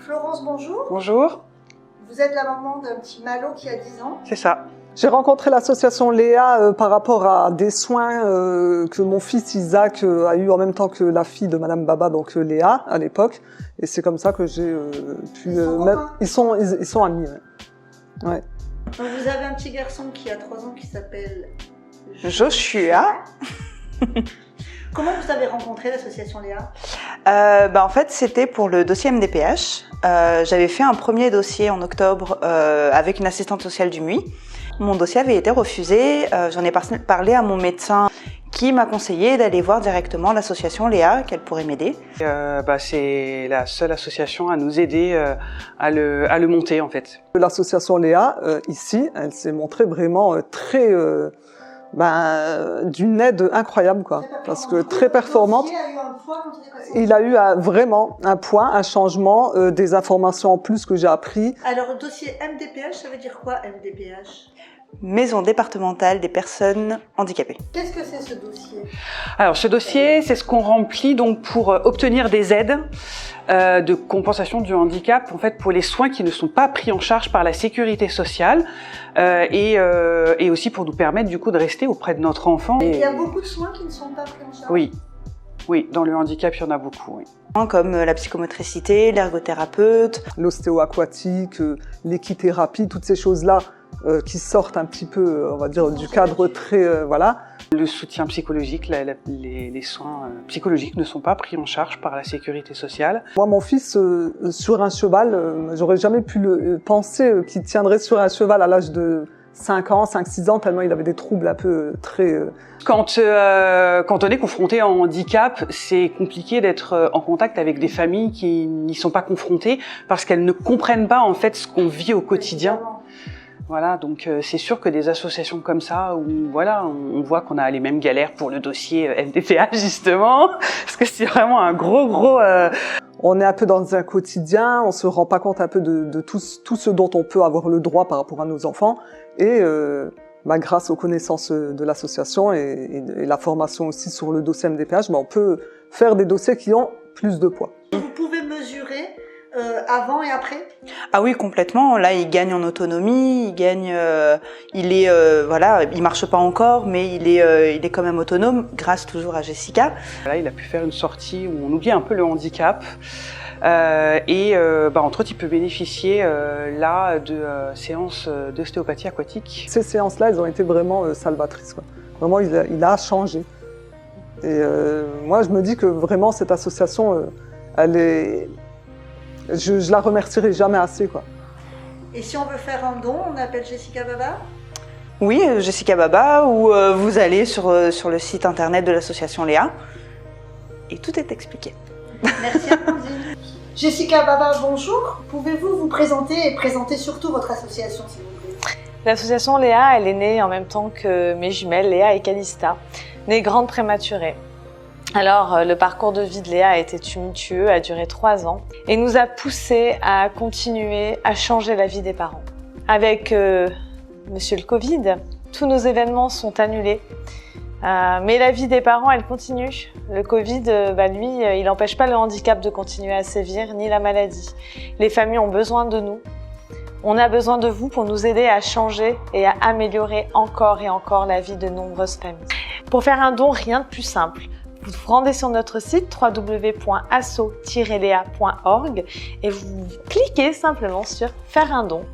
Florence, bonjour. Bonjour. Vous êtes la maman d'un petit Malo qui a 10 ans. C'est ça. J'ai rencontré l'association Léa par rapport à des soins que mon fils Isaac a eu en même temps que la fille de Madame Baba, donc Léa à l'époque. Et c'est comme ça que j'ai pu... Ils sont amis. Ouais. Ouais. Donc vous avez un petit garçon qui a 3 ans qui s'appelle Joshua. Comment vous avez rencontré l'association Léa? En fait, c'était pour le dossier MDPH. J'avais fait un premier dossier en octobre avec une assistante sociale du MUI. Mon dossier avait été refusé. J'en ai parlé à mon médecin qui m'a conseillé d'aller voir directement l'association Léa, qu'elle pourrait m'aider. C'est la seule association à nous aider à le monter en fait. L'association Léa, ici, elle s'est montrée vraiment très... d'une aide incroyable, quoi, parce que très performante. Il a eu vraiment un point, un changement, des informations en plus que j'ai appris. Alors, dossier MDPH, ça veut dire quoi, MDPH? Maison départementale des personnes handicapées. Qu'est-ce que c'est ce dossier? Alors, ce dossier, c'est ce qu'on remplit donc pour obtenir des aides de compensation du handicap, en fait, pour les soins qui ne sont pas pris en charge par la sécurité sociale et aussi pour nous permettre du coup de rester auprès de notre enfant. Il y a beaucoup de soins qui ne sont pas pris en charge? Oui, dans le handicap, il y en a beaucoup, oui. Comme la psychomotricité, l'ergothérapeute, l'ostéo-aquatique, l'équithérapie, toutes ces choses-là qui sortent un petit peu, on va dire, du cadre très... voilà. Le soutien psychologique, les soins psychologiques ne sont pas pris en charge par la sécurité sociale. Moi, mon fils, sur un cheval, j'aurais jamais pu penser qu'il tiendrait sur un cheval à l'âge de 5 ans, 5-6 ans, tellement il avait des troubles un peu très... Quand on est confronté à un handicap, c'est compliqué d'être en contact avec des familles qui n'y sont pas confrontées parce qu'elles ne comprennent pas en fait ce qu'on vit au quotidien. Voilà, donc c'est sûr que des associations comme ça, où voilà, on voit qu'on a les mêmes galères pour le dossier MDPH justement, parce que c'est vraiment un gros... On est un peu dans un quotidien, on se rend pas compte un peu de tout ce dont on peut avoir le droit par rapport à nos enfants, et grâce aux connaissances de l'association et la formation aussi sur le dossier MDPH, on peut faire des dossiers qui ont plus de poids. Vous pouvez mesurer avant et après? Ah oui, complètement. Là, il gagne en autonomie, il marche pas encore, mais il est quand même autonome, grâce toujours à Jessica. Là, il a pu faire une sortie où on oublie un peu le handicap. Entre autres, il peut bénéficier de séances d'ostéopathie aquatique. Ces séances-là, elles ont été vraiment salvatrices, quoi. Vraiment, il a changé. Et moi, je me dis que vraiment, cette association, je la remercierai jamais assez, quoi. Et si on veut faire un don, on appelle Jessica Baba? Oui, Jessica Baba, ou vous allez sur le site internet de l'association Léa, et tout est expliqué. Merci Amandine. Jessica Baba, bonjour. Pouvez-vous vous présenter et présenter surtout votre association, s'il vous plaît? L'association Léa, elle est née en même temps que mes jumelles, Léa et Calista, nées grandes prématurées. Alors, le parcours de vie de Léa a été tumultueux, a duré 3 ans et nous a poussé à continuer à changer la vie des parents. Avec Monsieur le Covid, tous nos événements sont annulés. Mais la vie des parents, elle continue. Le Covid, lui, il n'empêche pas le handicap de continuer à sévir, ni la maladie. Les familles ont besoin de nous. On a besoin de vous pour nous aider à changer et à améliorer encore et encore la vie de nombreuses familles. Pour faire un don, rien de plus simple. Vous vous rendez sur notre site www.asso-lea.org et vous cliquez simplement sur « Faire un don ».